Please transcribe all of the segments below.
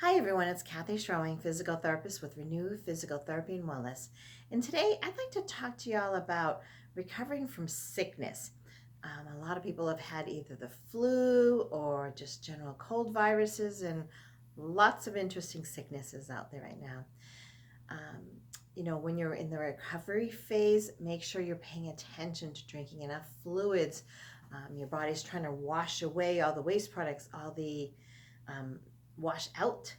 Hi everyone, it's Kathy Schroing, physical therapist with ReNu Physical Therapy and Wellness. And today I'd like to talk to y'all about recovering from sickness. A lot of people have had either the flu or just general cold viruses, and lots of interesting sicknesses out there right now. Um, when you're in the recovery phase, make sure you're paying attention to drinking enough fluids. Your body's trying to wash away all the waste products, all the um, wash out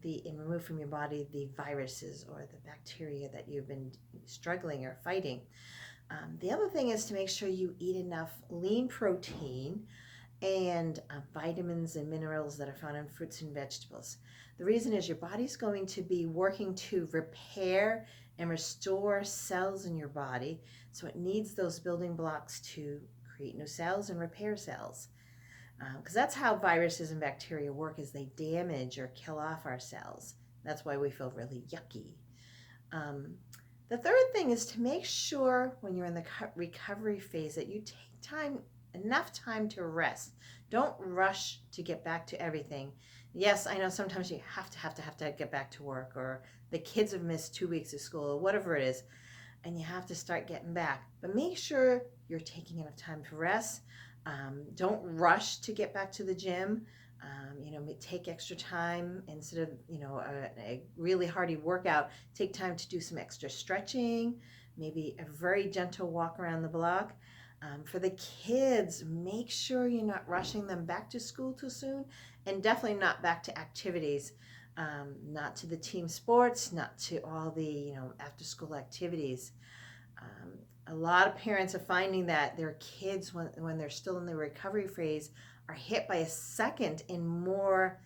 and remove from your body the viruses or the bacteria that you've been struggling or fighting. The other thing is to make sure you eat enough lean protein and vitamins and minerals that are found in fruits and vegetables. The reason is your body's going to be working to repair and restore cells in your body, so it needs those building blocks to create new cells and repair cells. Because that's how viruses and bacteria work, is they damage or kill off our cells. That's why we feel really yucky. Um, the third thing is to make sure when you're in the recovery phase that you take enough time to rest. Don't rush to get back to everything. Yes, I know sometimes you have to get back to work, or the kids have missed 2 weeks of school, or whatever it is, and you have to start getting back. But make sure you're taking enough time to rest. Don't rush to get back to the gym. Take extra time instead of, a really hardy workout. Take time to do some extra stretching, maybe a very gentle walk around the block. For the kids, make sure you're not rushing them back to school too soon, and definitely not back to activities, not to the team sports, not to all the, after school activities. A lot of parents are finding that their kids, when they're still in the recovery phase, are hit by a second and more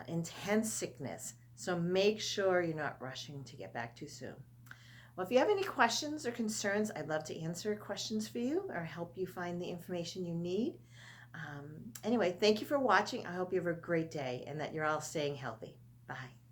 intense sickness. So make sure you're not rushing to get back too soon. Well, if you have any questions or concerns, I'd love to answer questions for you or help you find the information you need. Anyway, thank you for watching. I hope you have a great day and that you're all staying healthy. Bye.